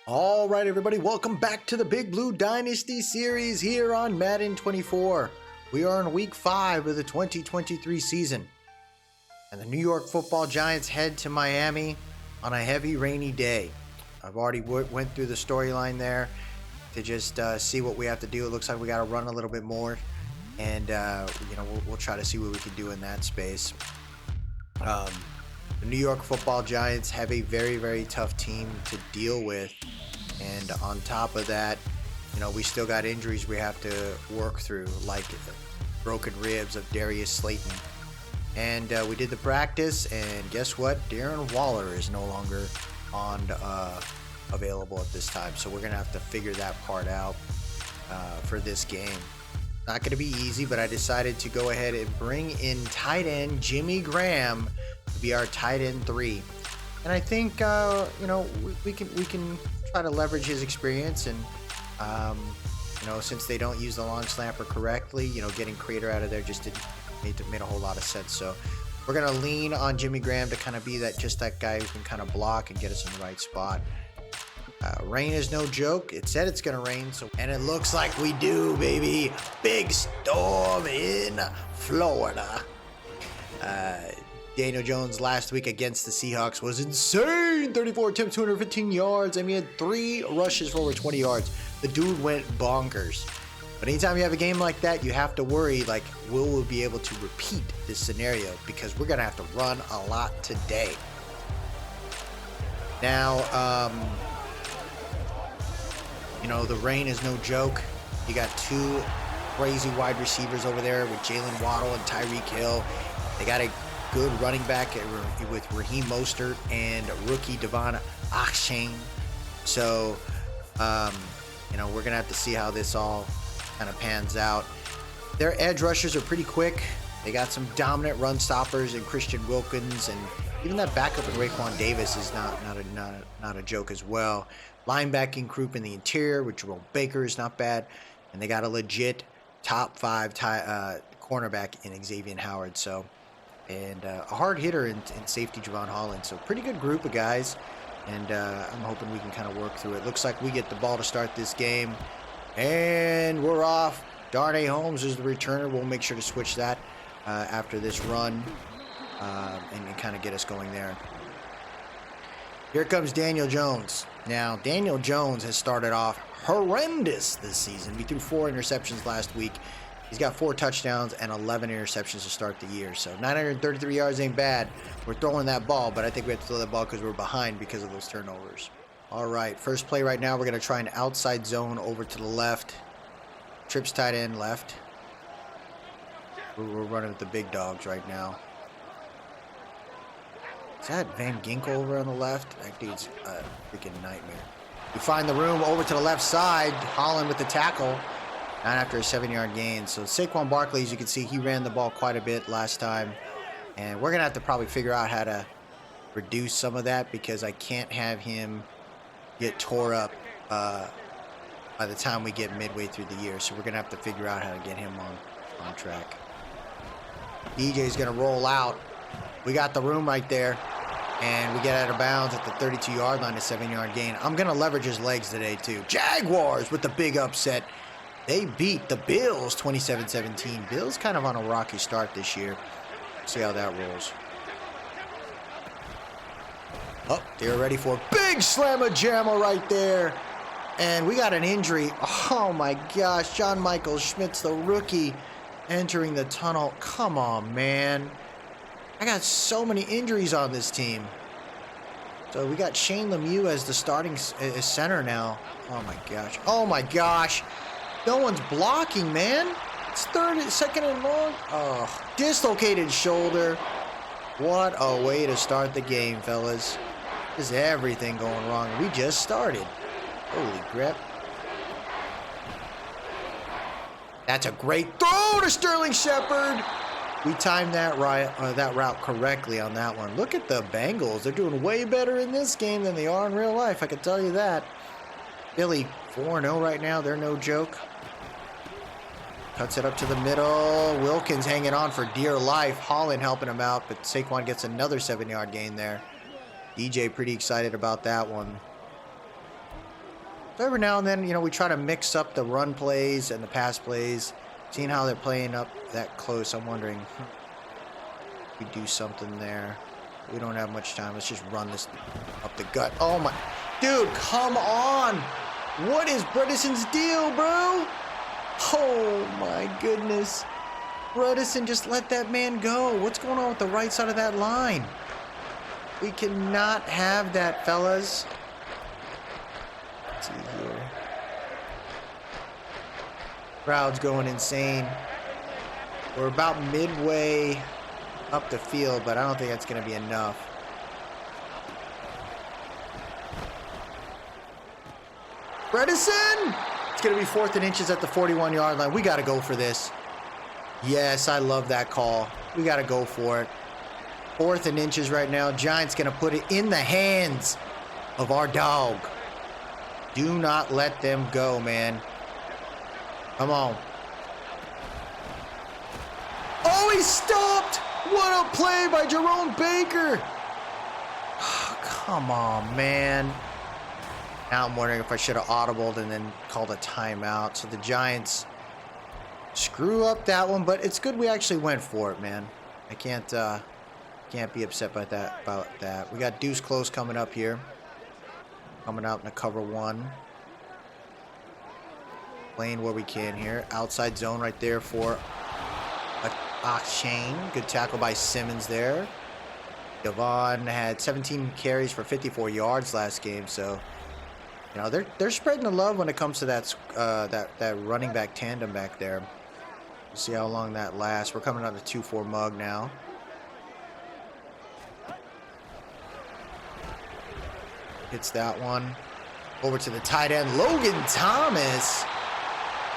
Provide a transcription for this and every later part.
All right, everybody, welcome back to the Big Blue Dynasty series here on Madden 24. We are in week 5 of the 2023 season, and the New York Football Giants head to Miami on a heavy rainy day. I've already went through the storyline there to just see what we have to do. It looks like we got to run a little bit more, and we'll try to see what we can do in that space. The New York Football Giants have a very, very tough team to deal with. And on top of that, we still got injuries we have to work through, like broken ribs of Darius Slayton. And we did the practice, and guess what? Darren Waller is no longer available at this time. So we're going to have to figure that part out for this game. Not going to be easy, but I decided to go ahead and bring in tight end Jimmy Graham to be our tight end 3. And I think we can try to leverage his experience, and since they don't use the long snapper correctly, getting Crater out of there just made a whole lot of sense. So we're gonna lean on Jimmy Graham to kind of be that guy who can kind of block and get us in the right spot. Rain is no joke. It said it's gonna rain, and it looks like we do, baby. Big storm in Florida. Daniel Jones last week against the Seahawks was insane. 34 attempts, 215 yards. He had 3 rushes for over 20 yards. The dude went bonkers. But anytime you have a game like that, you have to worry, will we be able to repeat this scenario? Because we're going to have to run a lot today. Now, the rain is no joke. You got 2 crazy wide receivers over there with Jalen Waddle and Tyreek Hill. They got a good running back with Raheem Mostert and rookie Devon Achane. So, we're going to have to see how this all kind of pans out. Their edge rushers are pretty quick. They got some dominant run stoppers in Christian Wilkins, and even that backup in Raekwon Davis is not a joke as well. Linebacking group in the interior with Jerome Baker is not bad, and they got a legit top 5 cornerback in Xavier Howard. And a hard hitter in safety Javon Holland. So pretty good group of guys, and I'm hoping we can kind of work through it. Looks like we get the ball to start this game, and we're off. Darnay Holmes is the returner. We'll make sure to switch that after this run and kind of get us going there. Here comes Daniel Jones. Now, Daniel Jones has started off horrendous this season. We threw 4 interceptions last week. He's got 4 touchdowns and 11 interceptions to start the year. So 933 yards ain't bad. We're throwing that ball, but I think we have to throw that ball because we're behind because of those turnovers. All right, first play right now, we're going to try an outside zone over to the left. Trips tight end left. We're running with the big dogs right now. Is that Van Ginkel over on the left? That dude's a freaking nightmare. We find the room over to the left side. Holland with the tackle. Not after a 7-yard gain. So Saquon Barkley, as you can see, he ran the ball quite a bit last time. And we're going to have to probably figure out how to reduce some of that, because I can't have him get tore up by the time we get midway through the year. So we're going to have to figure out how to get him on track. DJ's going to roll out. We got the room right there. And we get out of bounds at the 32-yard line, a 7-yard gain. I'm going to leverage his legs today, too. Jaguars with the big upset. They beat the Bills 27-17. Bills kind of on a rocky start this year. See how that rolls. Oh, they're ready for a big slamma-jamma right there. And we got an injury. Oh, my gosh. John Michael Schmitz, the rookie, entering the tunnel. Come on, man. I got so many injuries on this team. So we got Shane Lemieux as the starting center now. Oh, my gosh. Oh, my gosh. No one's blocking, man. It's second and long. Oh, dislocated shoulder. What a way to start the game, fellas. There's everything going wrong. We just started. Holy crap. That's a great throw to Sterling Shepard. We timed that route correctly on that one. Look at the Bengals. They're doing way better in this game than they are in real life. I can tell you that. Philly 4-0 right now. They're no joke. Cuts it up to the middle. Wilkins hanging on for dear life. Holland helping him out, but Saquon gets another 7-yard gain there. DJ pretty excited about that one. So every now and then, we try to mix up the run plays and the pass plays. Seeing how they're playing up that close, I'm wondering if we do something there. We don't have much time. Let's just run this up the gut. Oh my, dude, come on. What is Bredeson's deal, bro? Oh my goodness. Bredeson, just let that man go. What's going on with the right side of that line? We cannot have that, fellas. Let's see here. Crowd's going insane. We're about midway up the field, but I don't think that's going to be enough. Bredesen! It's going to be 4th and inches at the 41-yard line. We got to go for this. Yes, I love that call. We got to go for it. 4th and inches right now. Giants going to put it in the hands of our dog. Do not let them go, man. Come on. Oh, he stopped! What a play by Jerome Baker! Oh, come on, man. Now I'm wondering if I should have audibled and then called a timeout. So the Giants screw up that one, but it's good we actually went for it, man. I can't be upset about that. We got deuce close coming up here. Coming out in a cover 1. Playing where we can here. Outside zone right there for Shane. Good tackle by Simmons there. Devon had 17 carries for 54 yards last game, so they're spreading the love when it comes to that running back tandem back there. We'll see how long that lasts. We're coming on a 2-4 mug now. Hits that one. Over to the tight end, Logan Thomas,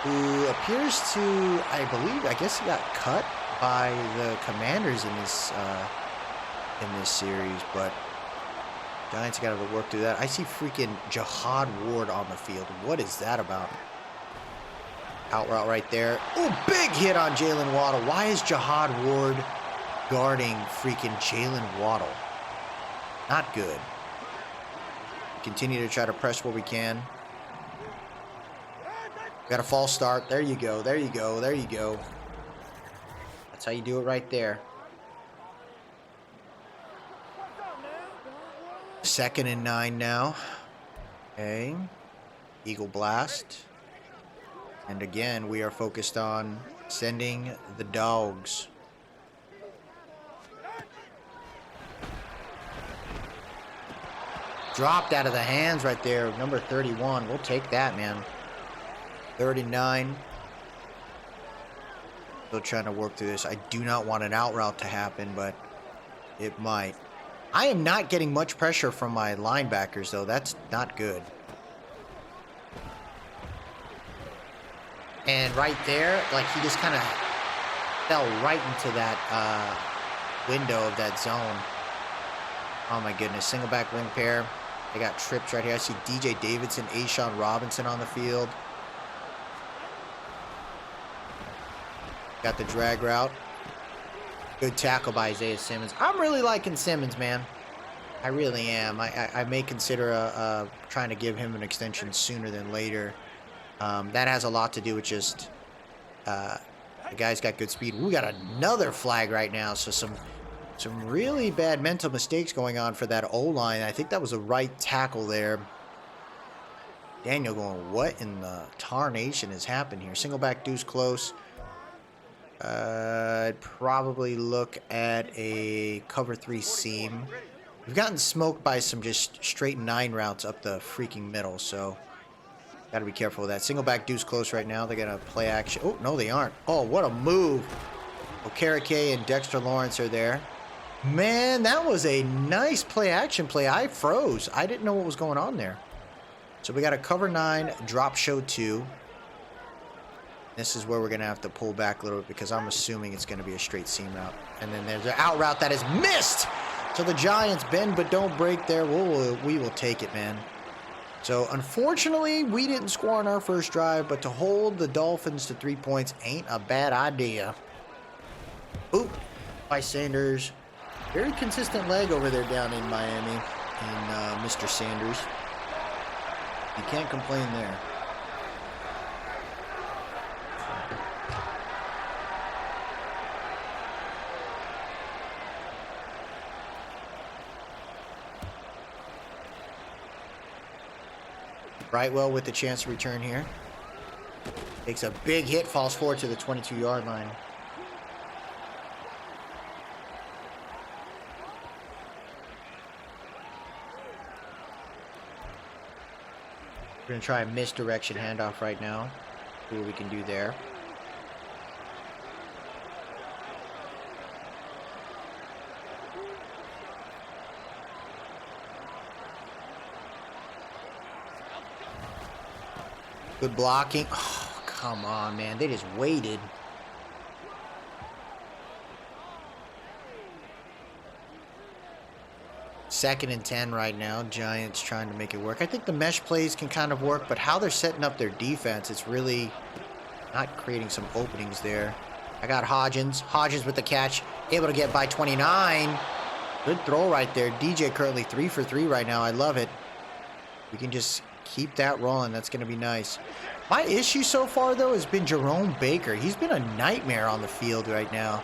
who appears to, I guess he got cut by the Commanders in this series, but Giants got to work through that. I see freaking Jihad Ward on the field. What is that about? Out route right there. Oh, big hit on Jalen Waddle. Why is Jihad Ward guarding freaking Jalen Waddle? Not good. Continue to try to press what we can. Got a false start. There you go. There you go. There you go. That's how you do it right there. 2nd and 9 now. Okay. Eagle blast. And again, we are focused on sending the dogs. Dropped out of the hands right there. Number 31. We'll take that, man. 39. Still trying to work through this. I do not want an out route to happen, but it might. I am not getting much pressure from my linebackers, though. That's not good. And right there, like, he just kind of fell right into that window of that zone. Oh, my goodness. Single back wing pair. They got trips right here. I see DJ Davidson, Ashawn Robinson on the field. Got the drag route. Good tackle by Isaiah Simmons. I'm really liking Simmons, man. I really am. I may consider trying to give him an extension sooner than later. That has a lot to do with just the guy's got good speed. We got another flag right now, so some really bad mental mistakes going on for that O-line. I think that was a right tackle there. Daniel going, what in the tarnation has happened here? Single back deuce close. I'd probably look at a cover 3 seam. We've gotten smoked by some just straight 9 routes up the freaking middle, so got to be careful with that. Single back deuce close right now. They're going to play action. Oh, no, they aren't. Oh, what a move. Okereke and Dexter Lawrence are there. Man, that was a nice play action play. I froze. I didn't know what was going on there. So we got a cover 9, drop show 2. This is where we're going to have to pull back a little bit because I'm assuming it's going to be a straight seam route. And then there's an out route that is missed. So the Giants bend but don't break there. We will take it, man. So unfortunately, we didn't score on our first drive, but to hold the Dolphins to 3 points ain't a bad idea. Oop, by Sanders. Very consistent leg over there down in Miami, in Mr. Sanders. You can't complain there. Brightwell with the chance to return here. Takes a big hit, falls forward to the 22-yard line. We're going to try a misdirection handoff right now. See what we can do there. Good blocking. Oh, come on, man. They just waited. Second and 10 right now. Giants trying to make it work. I think the mesh plays can kind of work, but how they're setting up their defense, it's really not creating some openings there. I got Hodgins. Hodgins with the catch. Able to get by 29. Good throw right there. DJ currently 3 for 3 right now. I love it. We can just keep that rolling. That's going to be nice. My issue so far, though, has been Jerome Baker. He's been a nightmare on the field right now.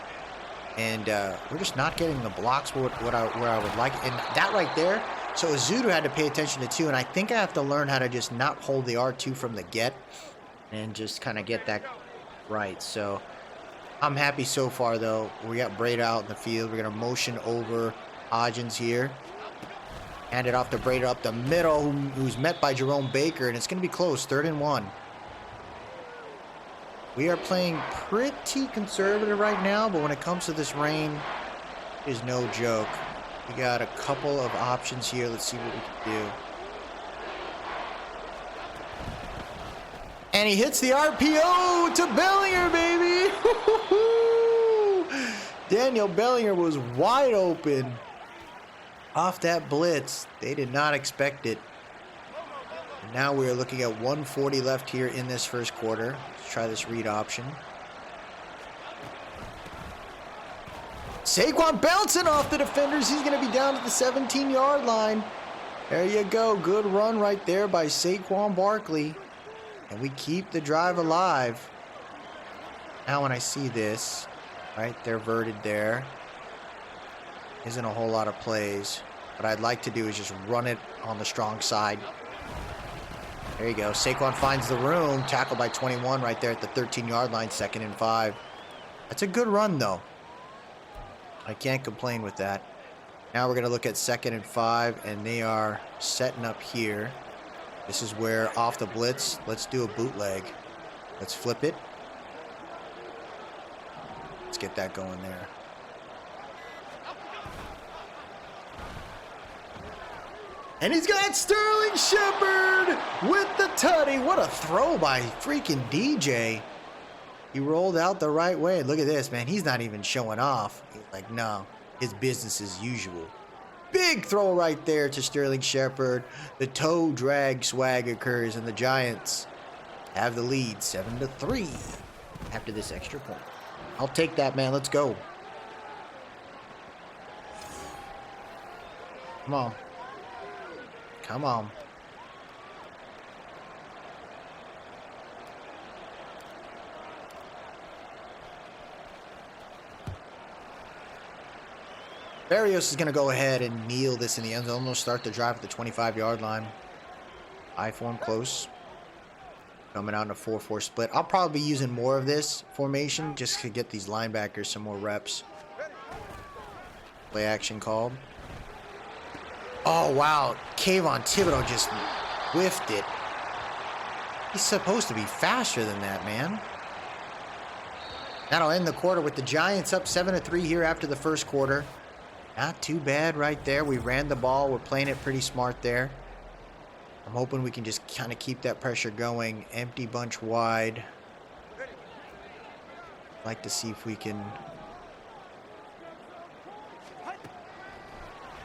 And we're just not getting the blocks where I would like. And that right there, so Azudu had to pay attention to too. And I think I have to learn how to just not hold the R2 from the get and just kind of get that right. So I'm happy so far, though. We got Brady out in the field. We're going to motion over Hodgins here. Hand it off to Brady up the middle, who's met by Jerome Baker, and it's going to be close, 3rd and 1. We are playing pretty conservative right now, but when it comes to this rain, it is no joke. We got a couple of options here. Let's see what we can do. And he hits the RPO to Bellinger, baby! Daniel Bellinger was wide open. Off that blitz. They did not expect it. And now we're looking at 1:40 left here in this first quarter. Let's try this read option. Saquon bouncing off the defenders. He's going to be down at the 17-yard line. There you go. Good run right there by Saquon Barkley. And we keep the drive alive. Now when I see this, right, they're verted there. Isn't a whole lot of plays. What I'd like to do is just run it on the strong side. There you go. Saquon finds the room. Tackled by 21 right there at the 13-yard line. 2nd and 5. That's a good run, though. I can't complain with that. Now we're going to look at 2nd and 5, and they are setting up here. This is where off the blitz, let's do a bootleg. Let's flip it. Let's get that going there. And he's got Sterling Shepard with the tutty. What a throw by freaking DJ. He rolled out the right way. Look at this, man. He's not even showing off. He's like, no, his business as usual. Big throw right there to Sterling Shepard. The toe drag swag occurs, and the Giants have the lead 7-3 after this extra point. I'll take that, man. Let's go. Come on. Come on. Barrios is going to go ahead and kneel this in the end zone. They'll start the drive at the 25-yard line. I form close. Coming out in a 4-4 split. I'll probably be using more of this formation just to get these linebackers some more reps. Play action called. Oh, wow. Kayvon Thibodeau just whiffed it. He's supposed to be faster than that, man. That'll end the quarter with the Giants up 7-3 here after the first quarter. Not too bad right there. We ran the ball. We're playing it pretty smart there. I'm hoping we can just kind of keep that pressure going. Empty bunch wide. Like to see if we can...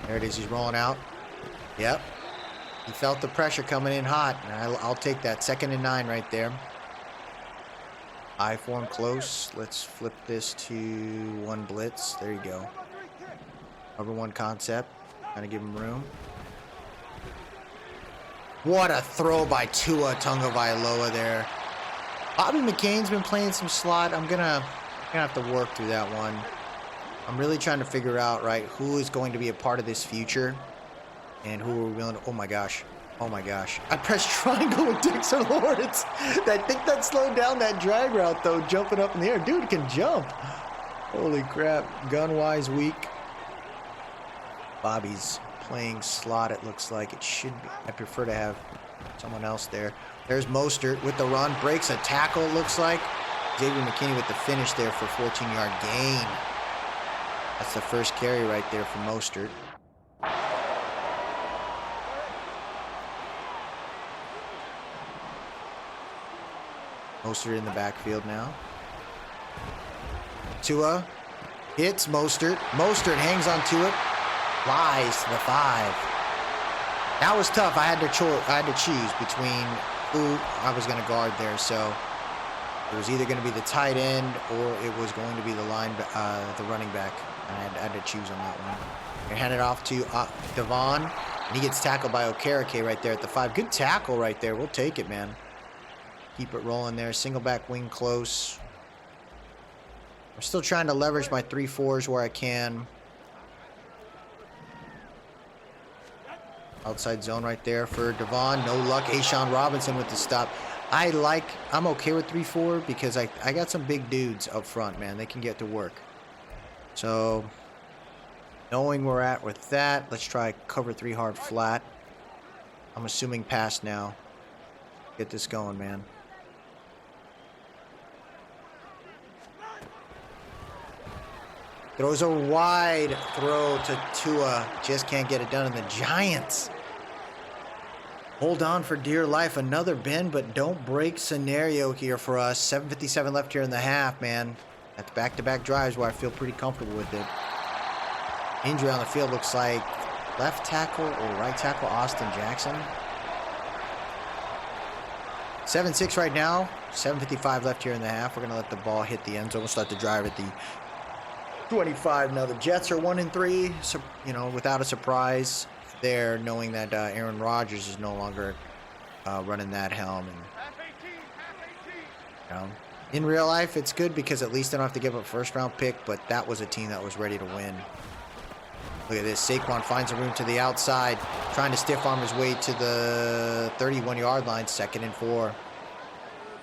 There it is. He's rolling out. Yep. He felt the pressure coming in hot. And I'll take that. 2nd and 9 right there. I form close. Let's flip this to one blitz. There you go. Number one concept. Kind of give him room. What a throw by Tua Tagovailoa there. Bobby McCain's been playing some slot. I'm gonna have to work through that one. I'm really trying to figure out, right, who is going to be a part of this future and who are we willing to... Oh my gosh. Oh my gosh. I pressed triangle with Dixon Lawrence. I think that slowed down that drag route, though, jumping up in the air. Dude can jump. Holy crap. Gun-wise weak. Bobby's playing slot, it looks like. It should be. I prefer to have someone else there. There's Mostert with the run. Breaks a tackle, it looks like. Xavier McKinney with the finish there for 14-yard gain. That's the first carry right there for Mostert. Mostert in the backfield now. Tua hits Mostert. Mostert hangs on to it. Flies to the 5. That was tough. I had to choose between who I was going to guard there. So it was either going to be the tight end or it was going to be the running back. And I had to choose on that one. I hand it off to Devon, and he gets tackled by Okereke right there at the 5. Good tackle right there. We'll take it, man. Keep it rolling there. Single back wing close. I'm still trying to leverage my 3-4s where I can. Outside zone right there for Devon. No luck. Ashawn Robinson with the stop. I'm okay with 3-4 because I got some big dudes up front, man. They can get to work. So, knowing where we're at with that, let's try cover 3 hard flat. I'm assuming pass now. Get this going, man. Throws a wide throw to Tua. Just can't get it done. And the Giants hold on for dear life. Another bend, but don't break scenario here for us. 7:57 left here in the half, man. That's back-to-back drives where I feel pretty comfortable with it. Injury on the field looks like left tackle or right tackle Austin Jackson. 7-6 right now. 7:55 left here in the half. We're going to let the ball hit the end zone. We'll start the drive at the 25. Now the Jets are 1-3, so, you know, without a surprise there, knowing that Aaron Rodgers is no longer running that helm. And, you know, in real life, it's good because at least they don't have to give up a first-round pick, but that was a team that was ready to win. Look at this. Saquon finds a room to the outside, trying to stiff arm his way to the 31-yard line, 2nd and 4.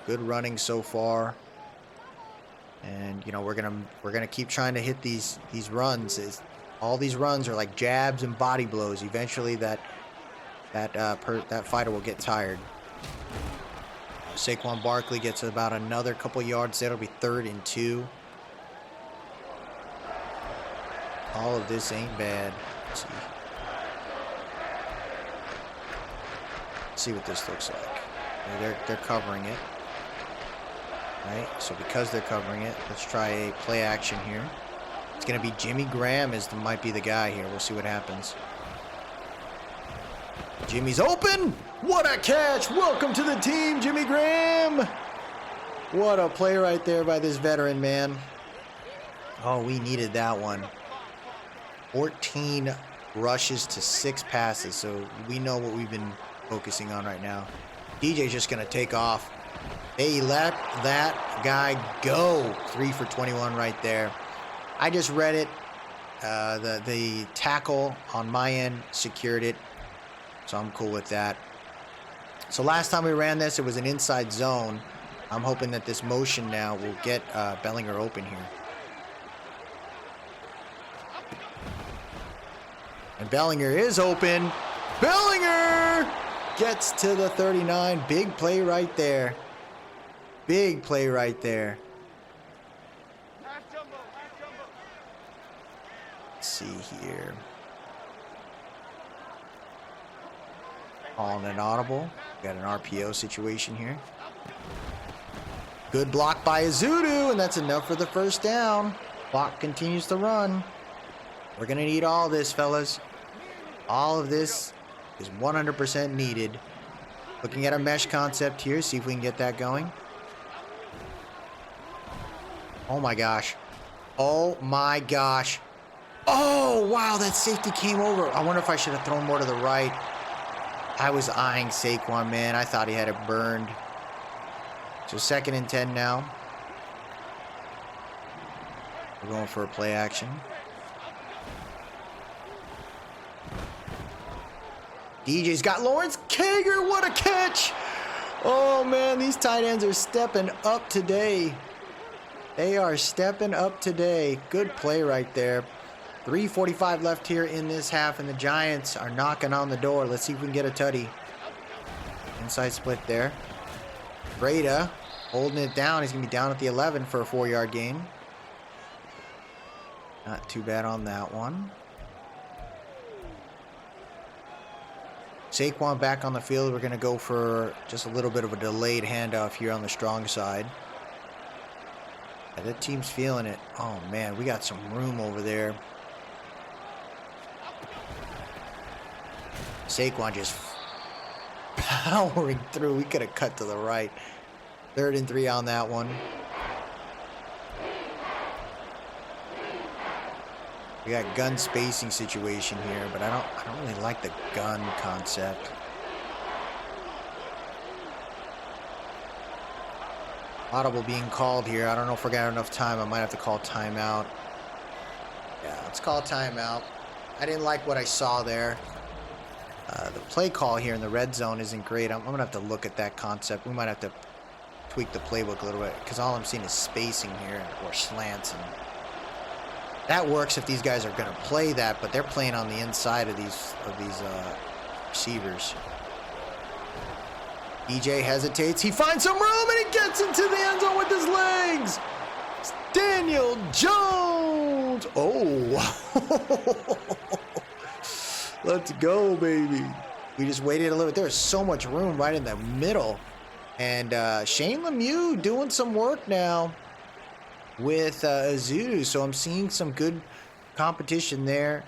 Good running so far. And, you know, we're gonna keep trying to hit these runs. All these runs are like jabs and body blows. Eventually, that fighter will get tired. Saquon Barkley gets about another couple yards. That'll be 3rd and 2. All of this ain't bad. Let's see what this looks like. They're covering it. Right, so because they're covering it, let's try a play action here. It's going to be Jimmy Graham might be the guy here. We'll see what happens. Jimmy's open. What a catch. Welcome to the team, Jimmy Graham. What a play right there by this veteran, man. Oh, we needed that one. 14 rushes to 6 passes, so we know what we've been focusing on right now. DJ's just going to take off. They let that guy go. 3 for 21 right there. I just read it. The tackle on my end secured it. So I'm cool with that. So last time we ran this, it was an inside zone. I'm hoping that this motion now will get Bellinger open here. And Bellinger is open. Bellinger gets to the 39. Big play right there. Big play right there. Let's see here. On an audible. Got an RPO situation here. Good block by Azudu, and that's enough for the first down. Clock continues to run. We're going to need all this, fellas. All of this is 100% needed. Looking at our mesh concept here, see if we can get that going. Oh my gosh. Oh my gosh. Oh, wow, that safety came over. I wonder if I should have thrown more to the right. I was eyeing Saquon, man. I thought he had it burned. So 2nd and 10 now. We're going for a play action. DJ's got Lawrence Kager. What a catch! Oh, man, these tight ends are stepping up today. They are stepping up today. Good play right there. 3:45 left here in this half, and the Giants are knocking on the door. Let's see if we can get a tutty. Inside split there. Breda holding it down. He's going to be down at the 11 for a 4-yard gain. Not too bad on that one. Saquon back on the field. We're going to go for just a little bit of a delayed handoff here on the strong side. Yeah, that team's feeling it. Oh, man, we got some room over there. Saquon just powering through. We could have cut to the right. 3rd and 3 on that one. We got gun spacing situation here, but I don't really like the gun concept. Audible being called here. I don't know if we're gonna have enough time. I might have to call timeout. Yeah, let's call timeout. I didn't like what I saw there. The play call here in the red zone isn't great. I'm gonna have to look at that concept. We might have to tweak the playbook a little bit because all I'm seeing is spacing here or slants, and that works if these guys are gonna play that, but they're playing on the inside of these receivers. DJ hesitates. He finds some room and he gets into the end zone with his legs. It's Daniel Jones. Oh. Let's go, baby. We just waited a little bit. There's so much room right in the middle. And Shane Lemieux doing some work now with Azudu. So I'm seeing some good competition there.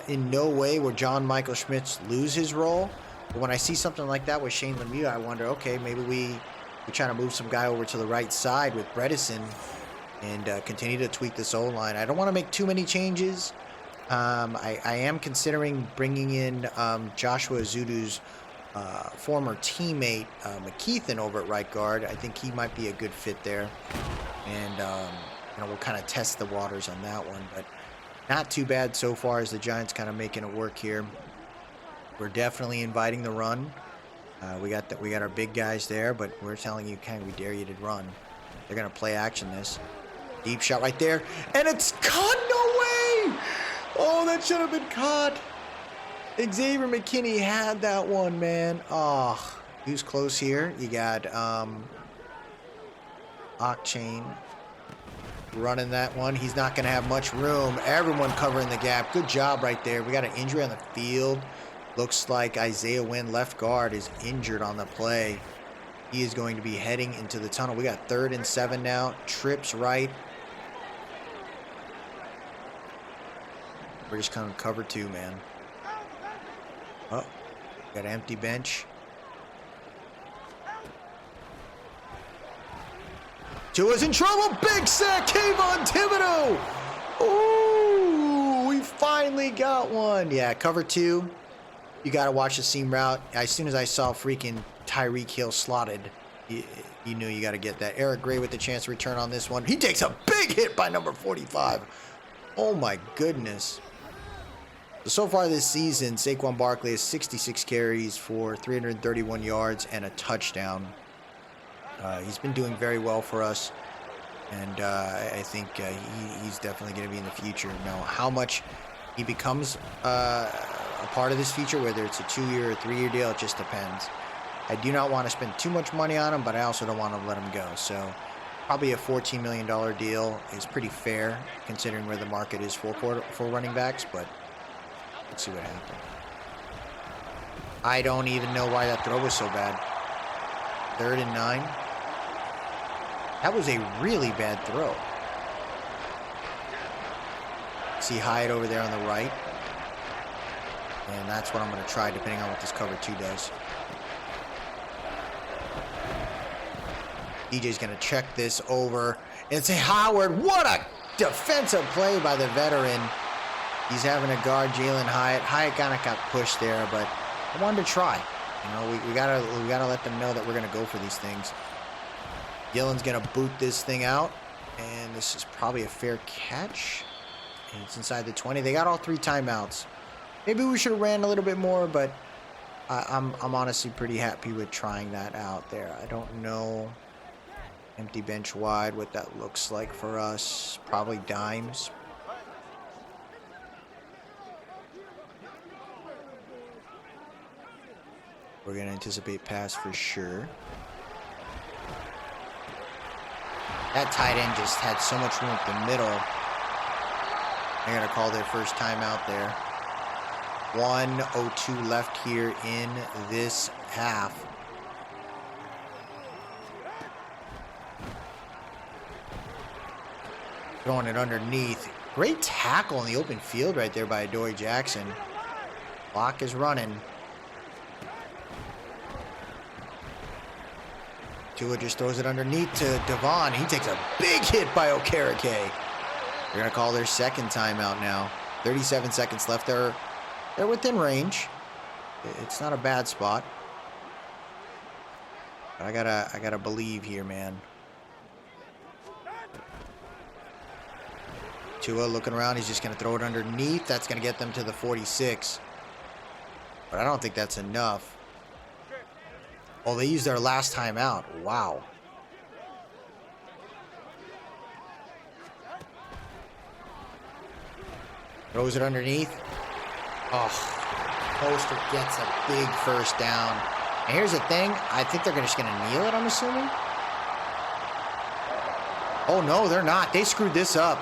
In no way will John Michael Schmitz lose his role. But when I see something like that with Shane Lemieux, I wonder, okay, maybe we try to move some guy over to the right side with Bredesen and continue to tweak this O-line. I don't want to make too many changes. I am considering bringing in Joshua Azudu's former teammate McKeithen over at right guard. I think he might be a good fit there. And we'll kind of test the waters on that one. But not too bad so far as the Giants kind of making it work here. We're definitely inviting the run. We got our big guys there, but we're telling you, we dare you to run. They're gonna play action this. Deep shot right there, and it's caught. No way! Oh, that should have been caught. Xavier McKinney had that one, man. Oh, who's close here? You got Octane running that one. He's not gonna have much room. Everyone covering the gap. Good job right there. We got an injury on the field. Looks like Isaiah Wynn, left guard, is injured on the play. He is going to be heading into the tunnel. We got 3rd and 7 now. Trips right. We're just kind of cover 2, man. Oh, got an empty bench. Tua's in trouble. Big sack. Kayvon Thibodeau. Ooh, we finally got one. Yeah, cover 2. You got to watch the seam route. As soon as I saw freaking Tyreek Hill slotted, you knew you got to get that. Eric Gray with the chance to return on this one. He takes a big hit by number 45. Oh, my goodness. So far this season, Saquon Barkley has 66 carries for 331 yards and a touchdown. He's been doing very well for us, and I think he's definitely going to be in the future. Now, how much he becomes a part of this future, whether it's a 2-year or 3-year deal, it just depends. I do not want to spend too much money on him, but I also don't want to let him go. So probably a $14 million deal is pretty fair considering where the market is for running backs, but let's see what happens. I don't even know why that throw was so bad. 3rd and 9. That was a really bad throw. See Hyatt over there on the right. And that's what I'm going to try depending on what this cover 2 does. DJ's going to check this over and say, Howard, what a defensive play by the veteran. He's having to guard Jalen Hyatt. Hyatt kind of got pushed there, but I wanted to try. You know, we gotta let them know that we're gonna go for these things. Gillen's gonna boot this thing out, and this is probably a fair catch. And it's inside the 20. They got all 3 timeouts. Maybe we should have ran a little bit more, but I'm honestly pretty happy with trying that out there. I don't know, empty bench wide, what that looks like for us. Probably dimes. We're going to anticipate pass for sure. That tight end just had so much room up the middle. They're going to call their first timeout there. 1:02 left here in this half. Throwing it underneath. Great tackle in the open field right there by Adoree Jackson. Clock is running. Tua just throws it underneath to Devon. He takes a big hit by Okereke. They're going to call their second timeout now. 37 seconds left. They're within range. It's not a bad spot. But I gotta believe here, man. Tua looking around. He's just going to throw it underneath. That's going to get them to the 46. But I don't think that's enough. Oh, they used their last timeout. Wow. Throws it underneath. Oh, Poster gets a big first down. And here's the thing. I think they're just going to kneel it, I'm assuming. Oh, no, they're not. They screwed this up.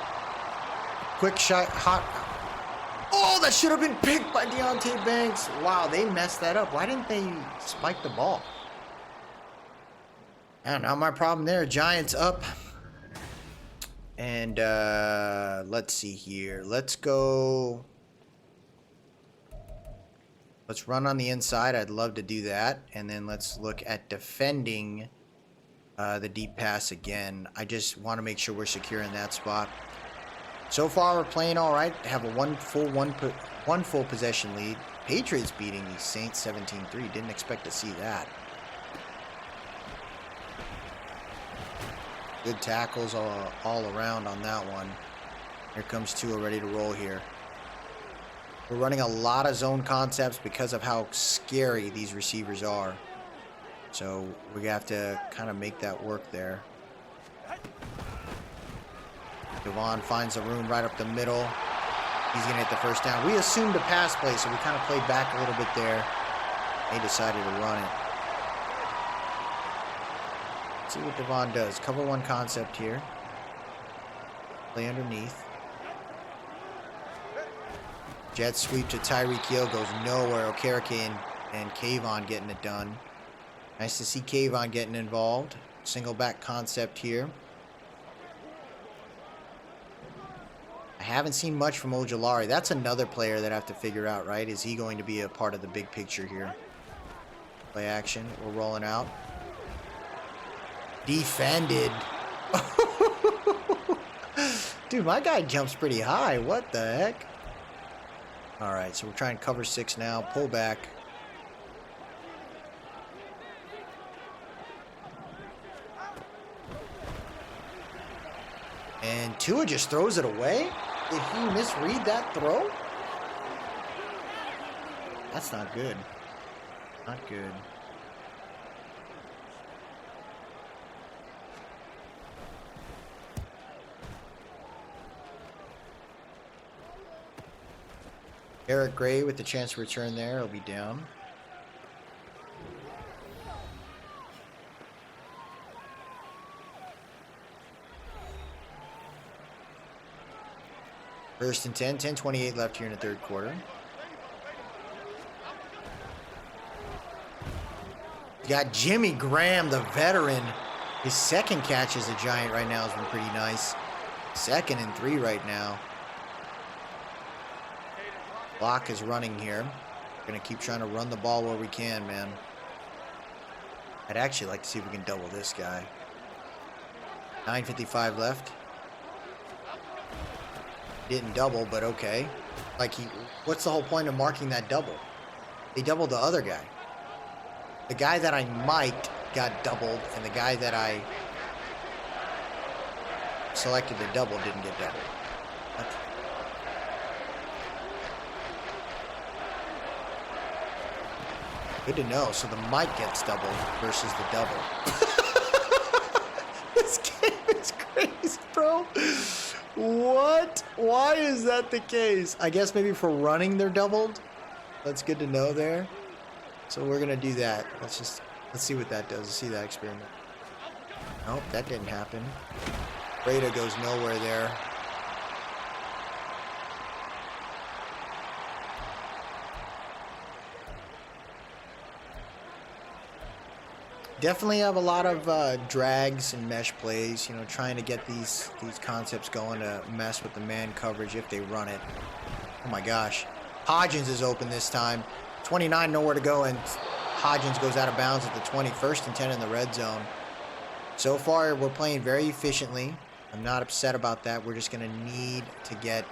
Quick shot. Hot. Oh, that should have been picked by Deontay Banks. Wow, they messed that up. Why didn't they spike the ball? And not my problem there. Giants up. And let's see here. Let's go. Let's run on the inside. I'd love to do that. And then let's look at defending the deep pass again. I just want to make sure we're secure in that spot. So far, we're playing all right. Have a one full possession lead. Patriots beating the Saints 17-3. Didn't expect to see that. Good tackles all around on that one. Here comes Tua ready to roll here. We're running a lot of zone concepts because of how scary these receivers are. So we have to kind of make that work there. Devon finds the room right up the middle. He's going to hit the first down. We assumed a pass play, so we kind of played back a little bit there. They decided to run it. Let's see what Devon does. Cover one concept here. Play underneath. Jet sweep to Tyreek Hill goes nowhere. Okereke and Kayvon getting it done. Nice to see Kayvon getting involved. Single back concept here. I haven't seen much from Ojulari. That's another player that I have to figure out, right? Is he going to be a part of the big picture here? Play action. We're rolling out. Defended. Dude, my guy jumps pretty high. What the heck? All right, so we're trying to cover 6 now. Pull back. And Tua just throws it away? Did he misread that throw? That's not good. Not good. Eric Gray with the chance to return there. He'll be down. First and 10. 10:28 left here in the third quarter. You got Jimmy Graham, the veteran. His second catch as a Giant right now has been pretty nice. 2nd and 3 right now. Clock is running here. We're going to keep trying to run the ball where we can, man. I'd actually like to see if we can double this guy. 9:55 left. Didn't double, but okay. Like, what's the whole point of marking that double? They doubled the other guy. The guy that I mic'd got doubled, and the guy that I selected to double didn't get doubled. What? Good to know. So the mic gets doubled versus the double. This game is crazy, bro. What? Why is that the case? I guess maybe for running they're doubled. That's good to know there. So we're gonna do that. Let's see what that does. Let's see that experiment. Nope, that didn't happen. Breda goes nowhere there. Definitely have a lot of drags and mesh plays, you know, trying to get these concepts going to mess with the man coverage if they run it. Oh my gosh. Hodgins is open this time. 29, nowhere to go, and Hodgins goes out of bounds at the 20. First and 10 in the red zone. So far, we're playing very efficiently. I'm not upset about that. We're just going to need to get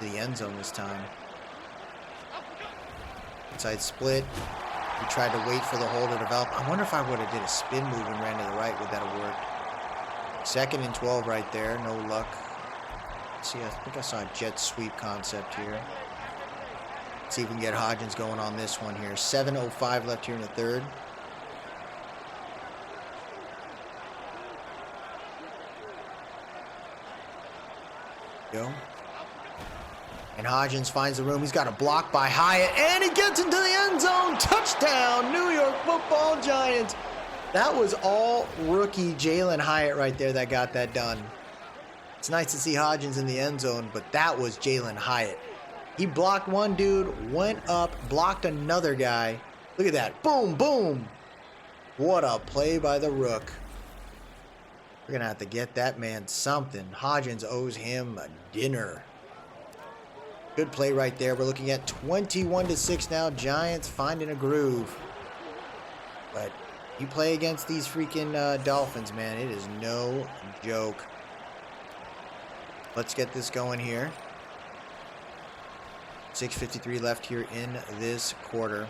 to the end zone this time. Inside split. We tried to wait for the hole to develop. I wonder if I would have did a spin move and ran to the right. Would that have worked? Second and 12 right there. No luck. Let's see, I think I saw a jet sweep concept here. Let's see if we can get Hodgins going on this one here. 7:05 left here in the third. Go. And Hodgins finds the room. He's got a block by Hyatt, and he gets into the end zone. Touchdown, New York Football Giants. That was all rookie Jalen Hyatt right there that got that done. It's nice to see Hodgins in the end zone, but that was Jalen Hyatt. He blocked one dude, went up, blocked another guy. Look at that. Boom, boom. What a play by the rook. We're going to have to get that man something. Hodgins owes him a dinner. Good play right there. We're looking at 21-6 now. Giants finding a groove. But you play against these freaking Dolphins, man. It is no joke. Let's get this going here. 6:53 left here in this quarter.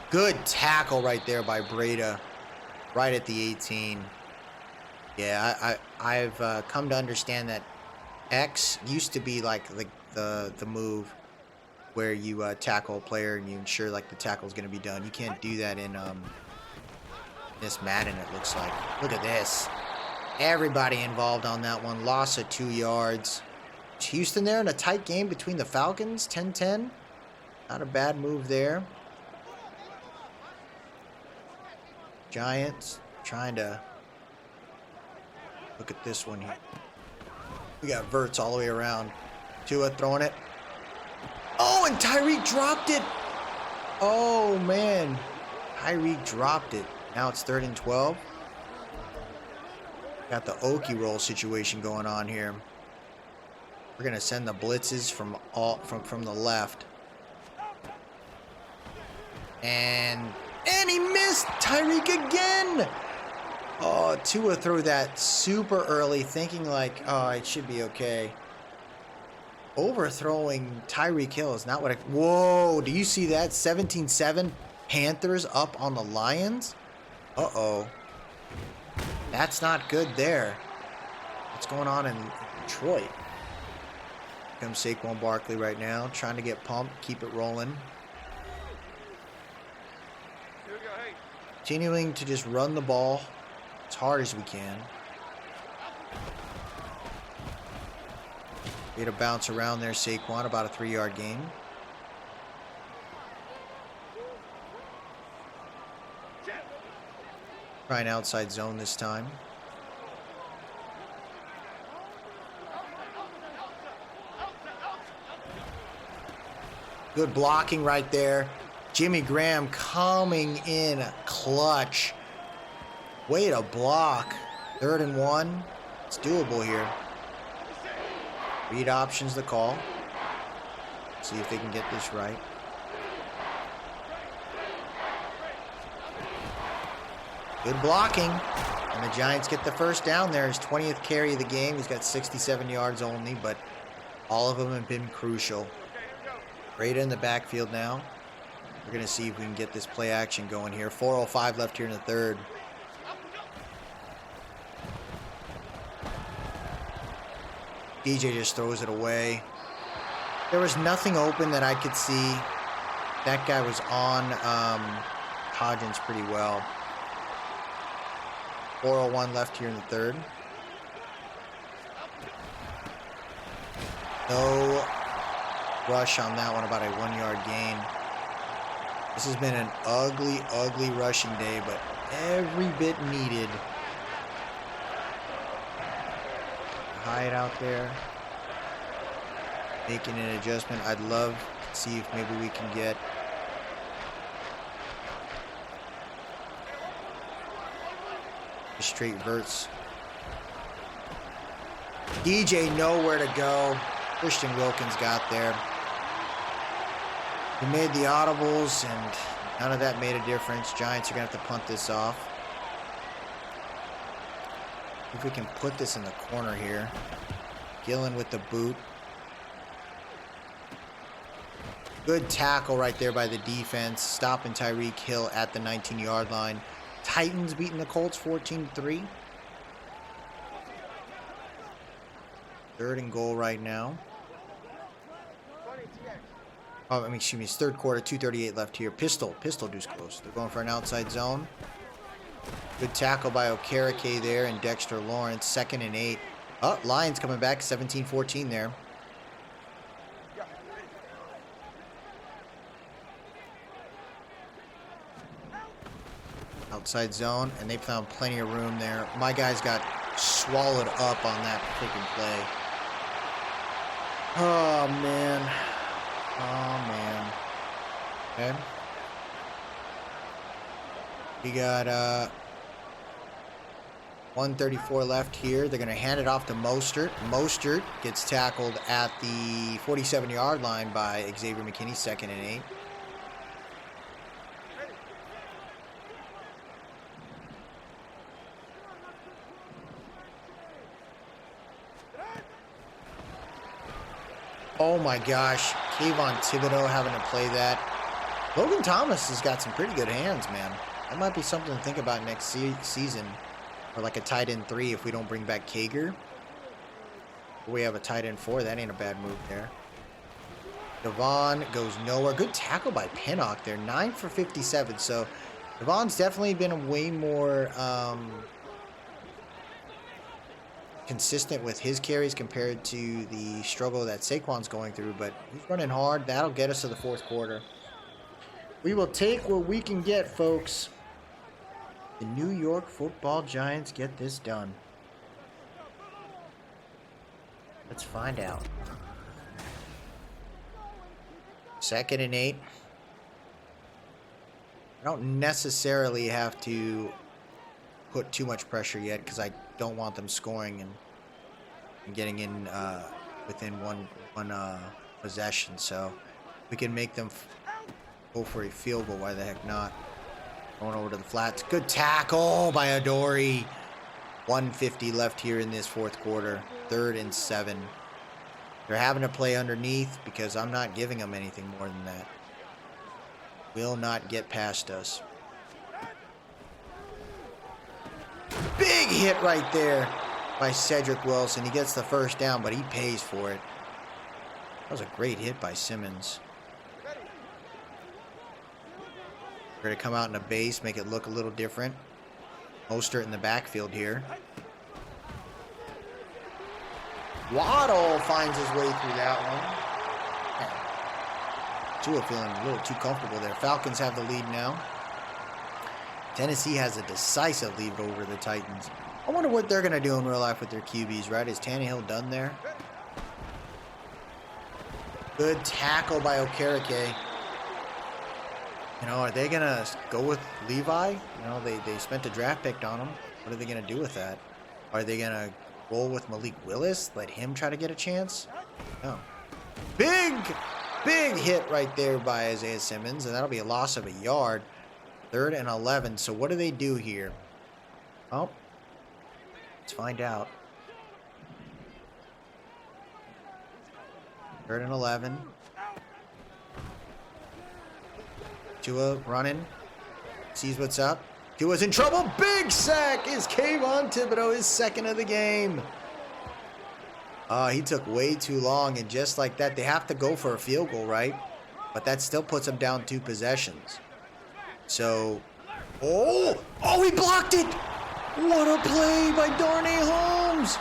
Good tackle right there by Breda. Right at the 18. Yeah, I've come to understand that X used to be like the move where you tackle a player and you ensure like the tackle is going to be done. You can't do that in this Madden, it looks like. Look at this. Everybody involved on that one. Loss of 2 yards. Houston there in a tight game between the Falcons. 10-10. Not a bad move there. Giants trying to look at this one here. We got verts all the way around. Tua throwing it. Oh, and Tyreek dropped it. Oh, man. Tyreek dropped it. Now it's 3rd and 12. Got the Okie roll situation going on here. We're going to send the blitzes from the left. And he missed. Tyreek again. Oh, Tua threw that super early, thinking like, oh, it should be okay. Overthrowing Tyreek Hill is not what I... Whoa, do you see that? 17-7. Panthers up on the Lions. Uh-oh. That's not good there. What's going on in Detroit? Here comes Saquon Barkley right now, trying to get pumped, keep it rolling. Continuing to just run the ball as hard as we can. Get a bounce around there, Saquon, about a 3-yard gain. Trying outside zone this time. Good blocking right there. Jimmy Graham coming in clutch. Way to block. 3rd and 1. It's doable here. Read options the call. See if they can get this right. Good blocking. And the Giants get the first down there. His 20th carry of the game. He's got 67 yards only, but All of them have been crucial. Right in the backfield now. We're going to see if we can get this play action going here. 4:05 left here in the third. DJ just throws it away. There was nothing open that I could see. That guy was on Hodgins pretty well. 4:01 left here in the third. No rush on that one, about a 1-yard gain. This has been an ugly, ugly rushing day, but every bit needed. Hide out there. Making an adjustment. I'd love to see if maybe we can get a straight verts. DJ nowhere to go. Christian Wilkins got there. He made the audibles, and none of that made a difference. Giants are going to have to punt this off. If we can put this in the corner here. Gillen with the boot. Good tackle right there by the defense. Stopping Tyreek Hill at the 19-yard line. Titans beating the Colts 14-3. 3rd and goal right now. Oh, excuse me, it's 3rd quarter, 2:38 left here. Pistol deuce close. They're going for an outside zone. Good tackle by Okereke there and Dexter Lawrence. 2nd and 8. Oh, Lions coming back, 17-14 there. Outside zone, and they found plenty of room there. My guys got swallowed up on that freaking play. Oh, man. Oh, man. Okay. We got 1:34 left here. They're going to hand it off to Mostert. Mostert gets tackled at the 47-yard line by Xavier McKinney, 2nd and 8. Oh my gosh, Kayvon Thibodeau having to play that. Logan Thomas has got some pretty good hands, man. That might be something to think about next season. Or like a tight end 3 if we don't bring back Kager. We have a tight end 4. That ain't a bad move there. Devon goes nowhere. Good tackle by Pinnock there. 9 for 57. So Devon's definitely been way more consistent with his carries compared to the struggle that Saquon's going through, but he's running hard. That'll get us to the 4th quarter. We will take what we can get, folks. The New York Football Giants get this done. Let's find out. 2nd and 8. I don't necessarily have to put too much pressure yet because I don't want them scoring and getting in within one possession. So we can make them go for a field goal. Why the heck not? Going over to the flats. Good tackle by Adoree. 1:50 left here in this 4th quarter. 3rd and 7. They're having to play underneath because I'm not giving them anything more than that. Will not get past us. Big hit right there by Cedric Wilson. He gets the 1st down, but he pays for it. That was a great hit by Simmons. We're going to come out in a base, make it look a little different. Mostert in the backfield here. Waddle finds his way through that one. Tua feeling a little too comfortable there. Falcons have the lead now. Tennessee has a decisive lead over the Titans. I wonder what they're going to do in real life with their QBs, right? Is Tannehill done there? Good tackle by Okereke. You know, are they going to go with Levi? You know, they spent a draft pick on him. What are they going to do with that? Are they going to roll with Malik Willis? Let him try to get a chance? No. Big hit right there by Isaiah Simmons, and that'll be a loss of a yard. 3rd and 11. So what do they do here? Oh, let's find out. 3rd and 11. Tua running. Sees what's up. Tua's in trouble. Big sack is Kayvon Thibodeau, his 2nd of the game. He took way too long, and just like that, they have to go for a field goal, right? But that still puts them down 2 possessions. So, oh, he blocked it. What a play by Darnay Holmes.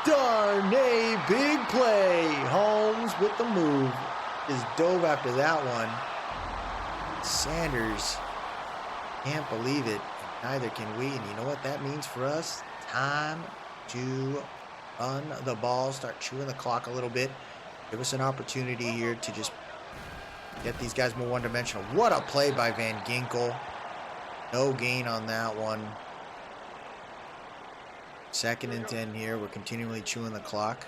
Darnay, big play. Holmes with the move. Just dove after that one. Sanders, can't believe it. Neither can we. And you know what that means for us? Time to run the ball, start chewing the clock a little bit. Give us an opportunity here to just get these guys more one-dimensional. What a play by Van Ginkel. No gain on that one. 2nd and 10 here. We're continually chewing the clock.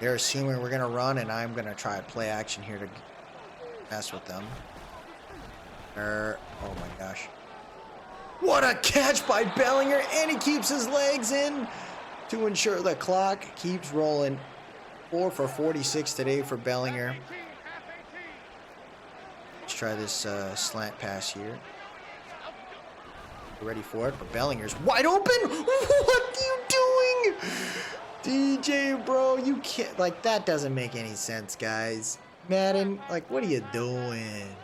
They're assuming we're going to run, and I'm going to try a play action here to mess with them. Oh my gosh. What a catch by Bellinger, and he keeps his legs in to ensure the clock keeps rolling. 4 for 46 today for Bellinger. Let's try this slant pass here. Ready for it, but Bellinger's wide open. What are you doing? DJ, bro, you can't, like, that doesn't make any sense, guys. Madden, like, what are you doing?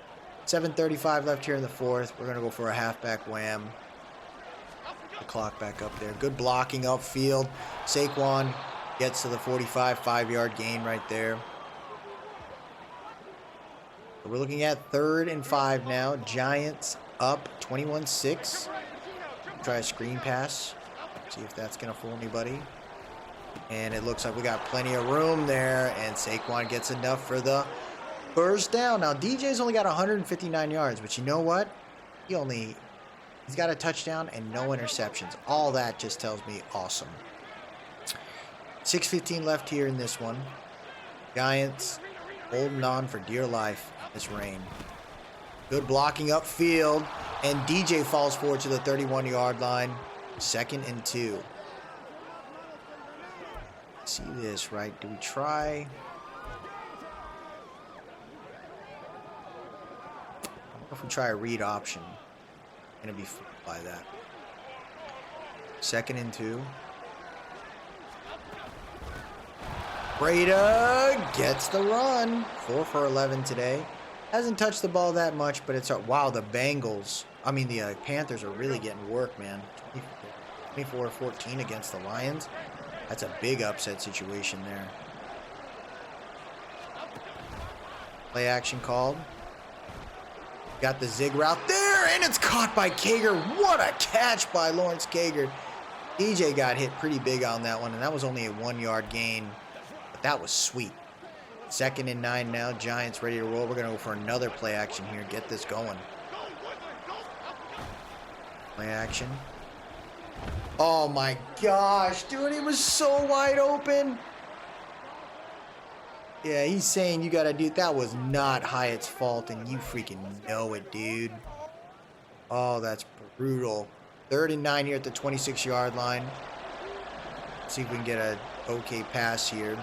7:35 left here in the 4th. We're going to go for a halfback wham. The clock back up there. Good blocking upfield. Saquon gets to the 45, 5-yard gain right there. So we're looking at 3rd and 5 now. Giants up 21-6. Try a screen pass. See if that's going to fool anybody. And it looks like we got plenty of room there. And Saquon gets enough for the first down. Now, DJ's only got 159 yards. But you know what? He's got a touchdown and no interceptions. All that just tells me awesome. 6:15 left here in this one. Giants holding on for dear life in this rain. Good blocking upfield, and DJ falls forward to the 31-yard line. 2nd and 2. See this, right? Do we try? What if we try a read option? Gonna be fooled by that. 2nd and 2. Breda gets the run. 4 for 11 today. Hasn't touched the ball that much, but it's wow. The Panthers are really getting work, man. 24-14 against the Lions. That's a big upset situation there. Play action called. Got the zig route there, and it's caught by Kager. What a catch by Lawrence Kager. DJ got hit pretty big on that one, and that was only a 1-yard gain, but that was sweet. 2nd and 9 now. Giants ready to roll. We're going to go for another play action here. Get this going. Play action. Oh my gosh, dude, he was so wide open. Yeah, he's saying you got to do. That was not Hyatt's fault, and you freaking know it, dude. Oh, that's brutal. 3rd and 9 here at the 26-yard line. Let's see if we can get an okay pass here.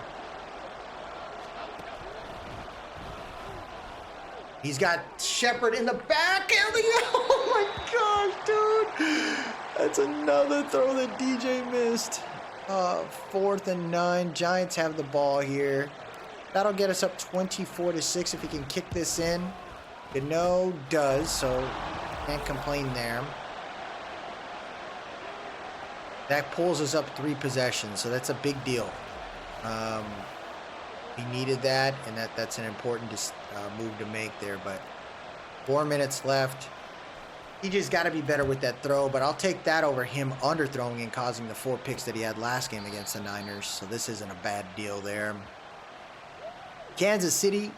He's got Shepard in the back. Oh my gosh, dude. That's another throw that DJ missed. 4th and 9. Giants have the ball here. That'll get us up 24-6 if he can kick this in. Gano does, so can't complain there. That pulls us up 3 possessions, so that's a big deal. We needed that, and that's an important move to make there. But 4 minutes left. He just got to be better with that throw, but I'll take that over him underthrowing and causing the 4 picks that he had last game against the Niners. So this isn't a bad deal there. Kansas City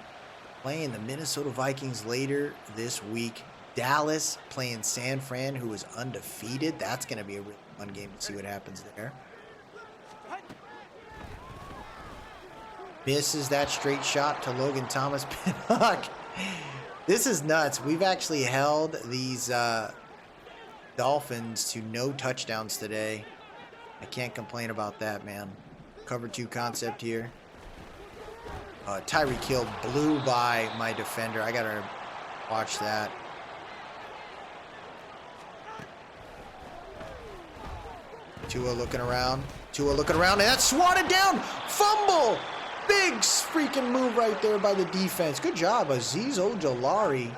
playing the Minnesota Vikings later this week. Dallas playing San Fran, who is undefeated. That's going to be a really fun game to see what happens there. Misses that straight shot to Logan Thomas. Pinnock. This is nuts. We've actually held these Dolphins to no touchdowns today. I can't complain about that, man. Cover 2 concept here. Tyreek Hill blew by my defender. I gotta watch that. Tua looking around. And that's swatted down. Fumble. Big freaking move right there by the defense. Good job, Azeez Ojulari.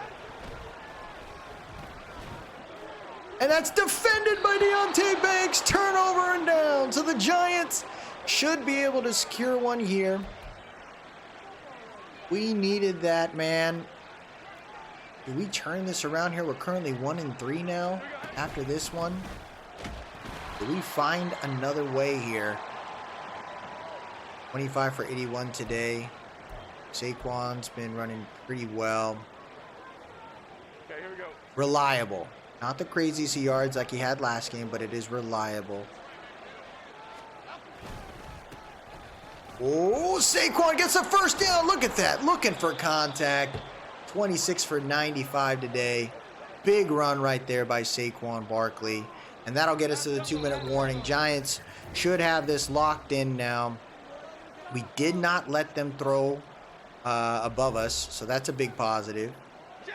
And that's defended by Deontay Banks. Turnover and down. So the Giants should be able to secure one here. We needed that, man. Do we turn this around here? We're currently 1-3 now after this one. Do we find another way here? 25 for 81 today. Saquon's been running pretty well. Okay, here we go. Reliable. Not the craziest yards like he had last game, but it is reliable. Oh, Saquon gets a first down. Look at that. Looking for contact. 26 for 95 today. Big run right there by Saquon Barkley. And that'll get us to the 2-minute warning. Giants should have this locked in now. We did not let them throw above us, so that's a big positive.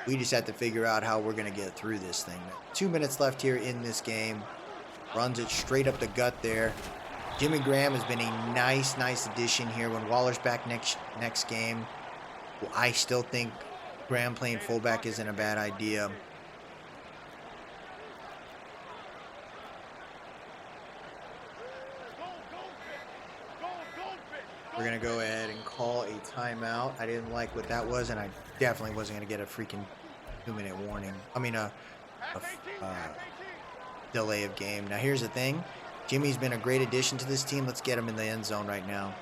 We just have to figure out how we're going to get through this thing. 2 minutes left here in this game. Runs it straight up the gut there. Jimmy Graham has been a nice addition here. When Waller's back next game, well, I still think Graham playing fullback isn't a bad idea. We're going to go ahead and call a timeout. I didn't like what that was, and I definitely wasn't going to get a freaking 2-minute warning. I mean, a delay of game. Now, here's the thing. Jimmy's been a great addition to this team. Let's get him in the end zone right now.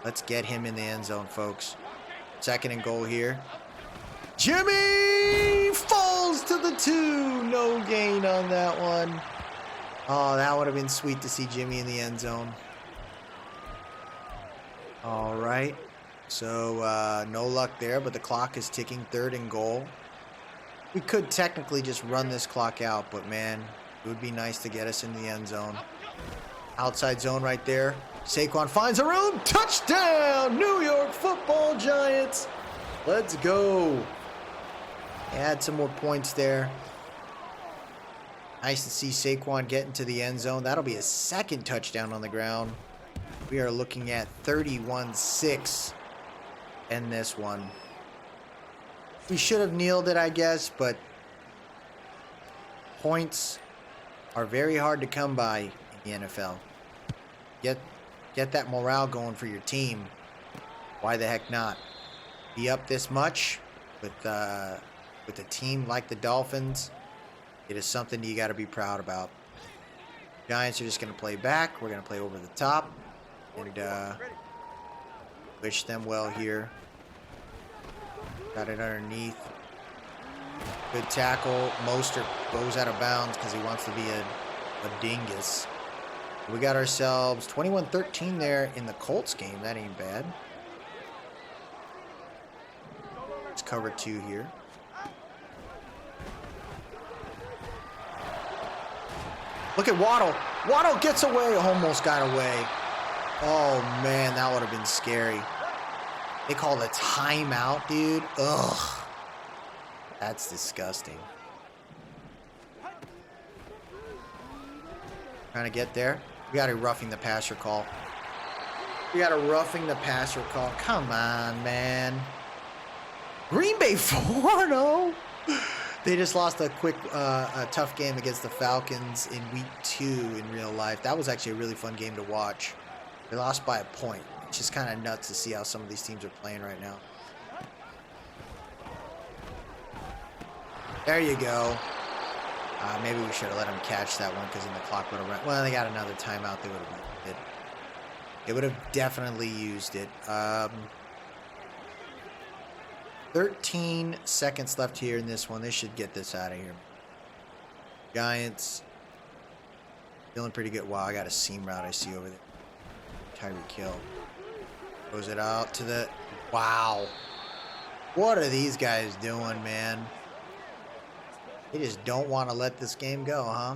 Let's get him in the end zone, folks. 2nd and goal here. Jimmy falls to the 2. No gain on that one. Oh, that would have been sweet to see Jimmy in the end zone. All right. So, no luck there, but the clock is ticking. 3rd and goal. We could technically just run this clock out, but, man, it would be nice to get us in the end zone. Outside zone right there. Saquon finds a room. Touchdown! New York Football Giants. Let's go. Add some more points there. Nice to see Saquon get into the end zone. That'll be his 2nd touchdown on the ground. We are looking at 31-6 in this one. We should have kneeled it, I guess, but points are very hard to come by in the NFL. Get that morale going for your team. Why the heck not? Be up this much with a team like the Dolphins. It is something you got to be proud about. Giants are just going to play back. We're going to play over the top. And wish them well here. Got it underneath. Good tackle. Mostert goes out of bounds because he wants to be a dingus. We got ourselves 21-13 there in the Colts game. That ain't bad. Let's cover 2 here. Look at Waddle. Waddle gets away. Almost got away. Oh, man, that would have been scary. They called a timeout, dude. Ugh. That's disgusting. Trying to get there. We got a roughing the passer call. Come on, man. Green Bay 4-0. They just lost a tough game against the Falcons in week 2 in real life. That was actually a really fun game to watch. They lost by a point. It's just kind of nuts to see how some of these teams are playing right now. There you go. Maybe we should have let them catch that one because then the clock would have run. Well, they got another timeout. They would have used it. They would have definitely used it. 13 seconds left here in this one. They should get this out of here. Giants feeling pretty good. Wow, I got a seam route I see over there. Tyreek Hill throws it out to the... Wow. What are these guys doing, man? They just don't want to let this game go, huh?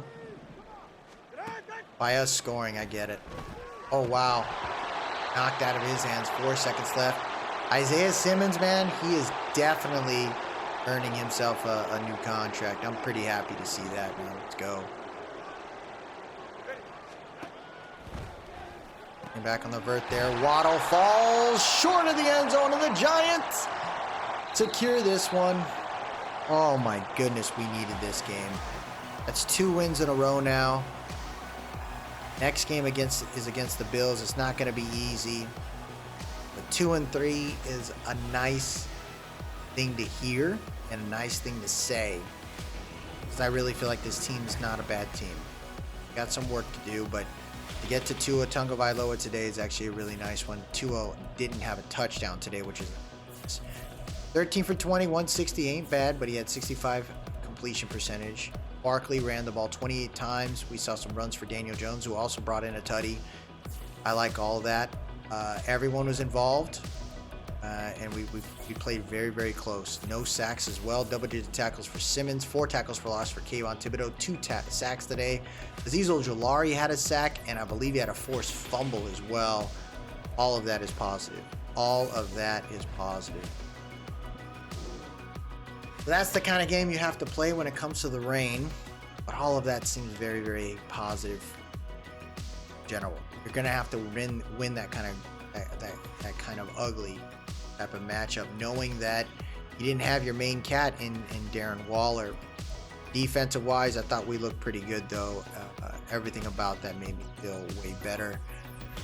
By us scoring, I get it. Oh, wow. Knocked out of his hands. 4 seconds left. Isaiah Simmons, man, he is definitely earning himself a new contract. I'm pretty happy to see that, man. Let's go. And back on the vert there. Waddle falls short of the end zone, and the Giants secure this one. Oh my goodness, we needed this game. That's 2 wins in a row now. Next game is against the Bills. It's not going to be easy. But 2-3 is a nice thing to hear and a nice thing to say. Because I really feel like this team is not a bad team. Got some work to do, but to get to Tua Tagovailoa today is actually a really nice one. Tua didn't have a touchdown today, which is 13 for 20, 160 ain't bad, but he had 65 completion percentage. Barkley ran the ball 28 times. We saw some runs for Daniel Jones, who also brought in a tutty. I like all of that. Everyone was involved, and we played very, very close. No sacks as well. Double-digit tackles for Simmons, 4 tackles for loss for Kayvon Thibodeau, 2 sacks today. Azeez Ojulari had a sack, and I believe he had a forced fumble as well. All of that is positive. All of that is positive. So that's the kind of game you have to play when it comes to the rain. But all of that seems very, very positive in general. You're gonna have to win that kind of ugly type of matchup, knowing that you didn't have your main cat in Darren Waller. Defensive wise, I thought we looked pretty good though. Everything about that made me feel way better.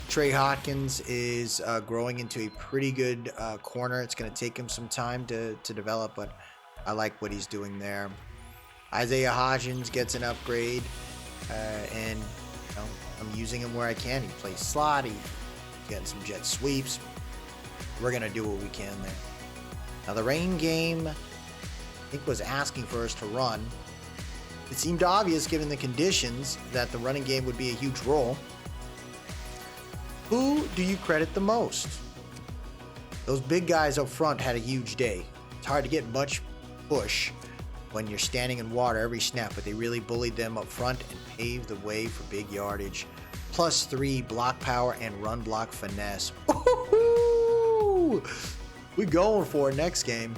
Trey Hopkins is growing into a pretty good corner. It's going to take him some time to develop, but I like what he's doing there. Isaiah Hodgins gets an upgrade, and I'm using him where I can. He plays slot. He's getting some jet sweeps. We're going to do what we can there. Now, the rain game, I think, was asking for us to run. It seemed obvious, given the conditions, that the running game would be a huge role. Who do you credit the most? Those big guys up front had a huge day. It's hard to get much push when you're standing in water every snap, but they really bullied them up front and paved the way for big yardage. +3 block power and run block finesse. Woo-hoo-hoo! We going for it next game.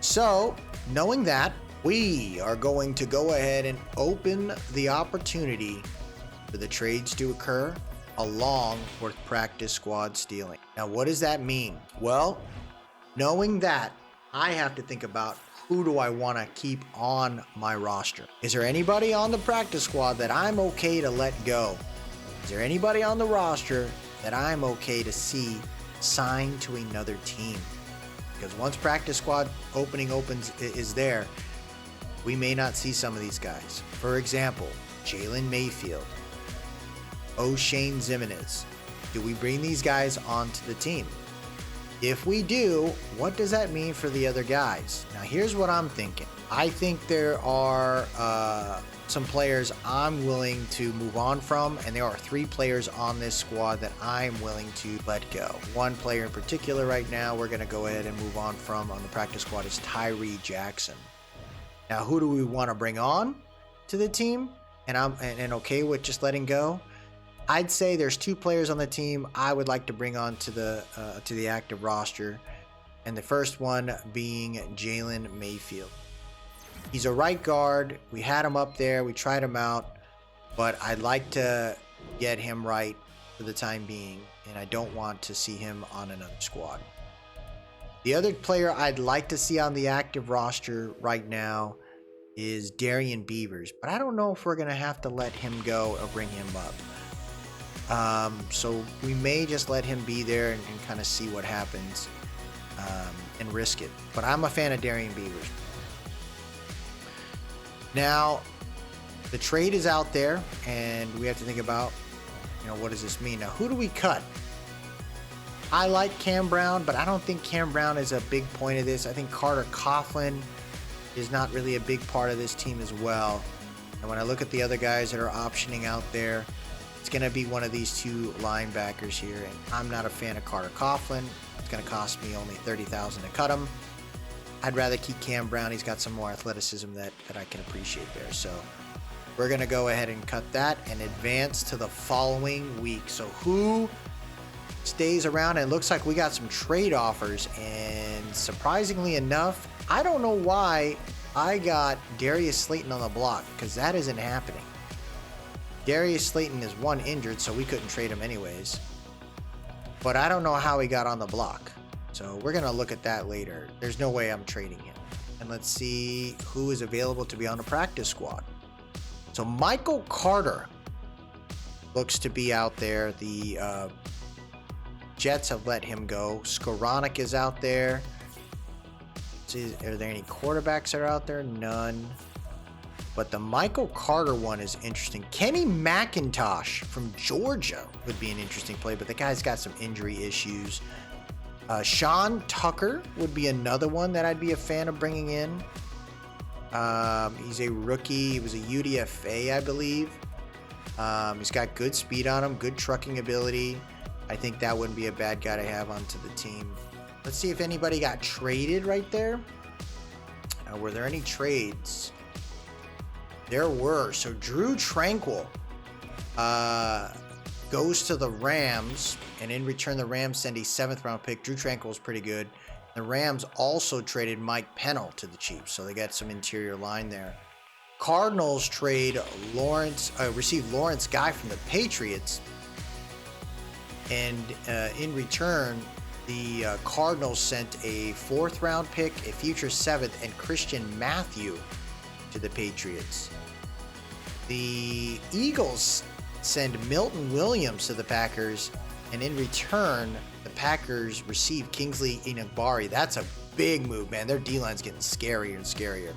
So, knowing that, we are going to go ahead and open the opportunity for the trades to occur along with practice squad stealing. Now, what does that mean? Well, knowing that, I have to think about who do I want to keep on my roster. Is there anybody on the practice squad that I'm okay to let go? Is there anybody on the roster that I'm okay to see signed to another team? Because once practice squad is there, we may not see some of these guys. For example, Jalen Mayfield, O'Shane Zimenez. Do we bring these guys onto the team? If we do, what does that mean for the other guys? Now, here's what I'm thinking. I think there are some players I'm willing to move on from, and there are 3 players on this squad that I'm willing to let go. One player in particular right now we're going to go ahead and move on from on the practice squad is Tyree Jackson. Now, who do we want to bring on to the team? And I'm okay with just letting go. I'd say there's 2 players on the team I would like to bring on to the active roster, and the first one being Jalen Mayfield. He's a right guard. We had him up there. We tried him out, but I'd like to get him right for the time being, and I don't want to see him on another squad. The other player I'd like to see on the active roster right now is Darian Beavers, but I don't know if we're going to have to let him go or bring him up. So we may just let him be there and kind of see what happens and risk it. But I'm a fan of Darian Beavers. Now, the trade is out there, and we have to think about, what does this mean? Now, who do we cut? I like Cam Brown, but I don't think Cam Brown is a big point of this. I think Carter Coughlin is not really a big part of this team as well. And when I look at the other guys that are optioning out there, it's going to be one of these 2 linebackers here, and I'm not a fan of Carter Coughlin. It's going to cost me only $30,000 to cut him. I'd rather keep Cam Brown. He's got some more athleticism that I can appreciate there. So we're going to go ahead and cut that and advance to the following week. So who stays around, and it looks like we got some trade offers. And surprisingly enough, I don't know why I got Darius Slayton on the block, because that isn't happening. Darius Slayton is one injured, so we couldn't trade him anyways. But I don't know how he got on the block. So we're going to look at that later. There's no way I'm trading him. And let's see who is available to be on the practice squad. So Michael Carter looks to be out there. The Jets have let him go. Skoranek is out there. See, are there any quarterbacks that are out there? None. But the Michael Carter one is interesting. Kenny McIntosh from Georgia would be an interesting play, but the guy's got some injury issues. Sean Tucker would be another one that I'd be a fan of bringing in. He's a rookie. He was a UDFA, I believe. He's got good speed on him, good trucking ability. I think that wouldn't be a bad guy to have onto the team. Let's see if anybody got traded right there. Were there any trades? There were. So Drew Tranquil goes to the Rams, and in return the Rams send a 7th round pick. Drew Tranquil is pretty good. The Rams also traded Mike Pennell to the Chiefs, so they got some interior line there. Cardinals receive Lawrence Guy from the Patriots, and in return the Cardinals sent a 4th round pick, a future 7th, and Christian Matthew to the Patriots. The Eagles send Milton Williams to the Packers, and in return the Packers receive Kingsley Enagbare. That's a big move, man. Their D-line's getting scarier and scarier.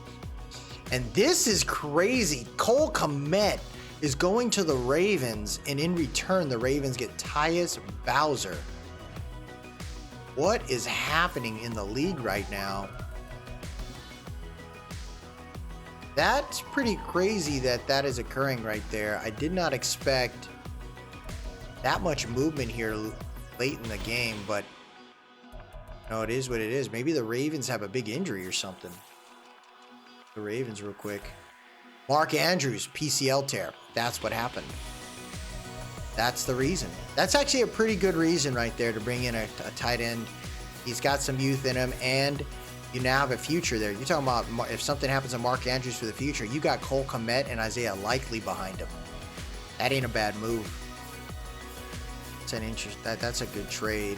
And this is crazy. Cole Kmet is going to the Ravens, and in return the Ravens get Tyus Bowser. What is happening in the league right now? That's pretty crazy that is occurring right there. I did not expect that much movement here late in the game, but no, it is what it is. Maybe the Ravens have a big injury or something. The Ravens real quick. Mark Andrews, PCL tear. That's what happened. That's the reason. That's actually a pretty good reason right there to bring in a tight end. He's got some youth in him, and you now have a future there. You're talking about if something happens to Mark Andrews for the future, you got Cole Kmet and Isaiah Likely behind him. That ain't a bad move. It's an interest. That's a good trade.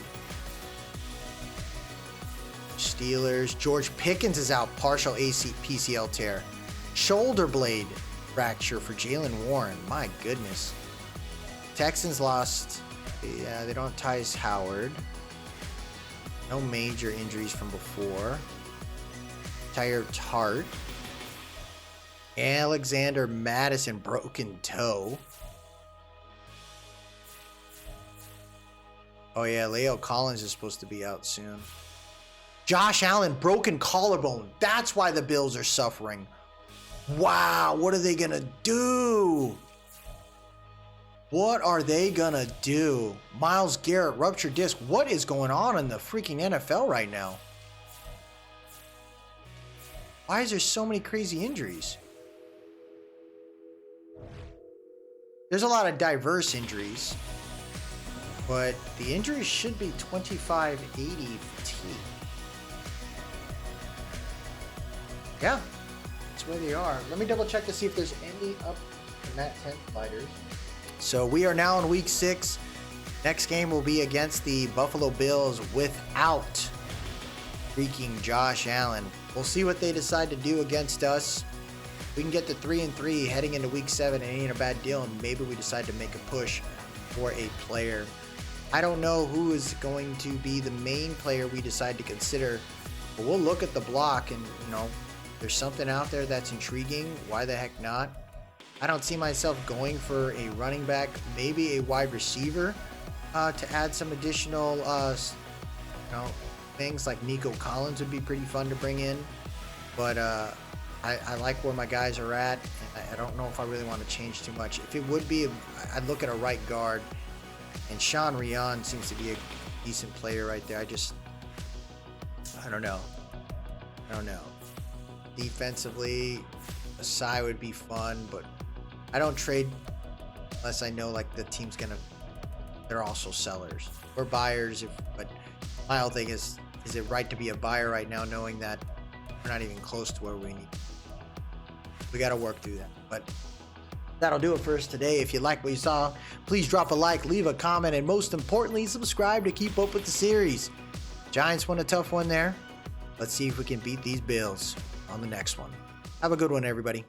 Steelers. George Pickens is out, partial PCL tear. Shoulder blade fracture for Jalen Warren. My goodness. Texans lost. Yeah, they don't have Tyus Howard. No major injuries from before. Tyre Tart. Alexander Madison, broken toe. Oh yeah, Leo Collins is supposed to be out soon. Josh Allen, broken collarbone. That's why the Bills are suffering. Wow, what are they gonna do? What are they gonna do? Myles Garrett, ruptured disc. What is going on in the freaking NFL right now? Why is there so many crazy injuries? There's a lot of diverse injuries, but the injuries should be 2580 fatigue. Yeah, that's where they are. Let me double check to see if there's any up in that 10th fighters. So we are now in week 6. Next game will be against the Buffalo Bills without freaking Josh Allen. We'll see what they decide to do against us. We can get to 3-3 heading into week 7. It ain't a bad deal, and maybe we decide to make a push for a player. I don't know who is going to be the main player we decide to consider, but we'll look at the block, and there's something out there that's intriguing. Why the heck not? I don't see myself going for a running back, maybe a wide receiver to add some additional things like Nico Collins would be pretty fun to bring in. But I like where my guys are at, and I don't know if I really want to change too much. If it would be, I'd look at a right guard, and Sean Rion seems to be a decent player right there. I don't know. Defensively, Asai would be fun, but I don't trade unless I know like the team's gonna they're also sellers. We're buyers, but my whole thing is it right to be a buyer right now, knowing that we're not even close to where we need? We got to work through that. But that'll do it for us today. If you like what you saw, please drop a like, leave a comment, and most importantly, subscribe to keep up with the series. Giants won a tough one there. Let's see if we can beat these Bills on the next one. Have a good one, everybody.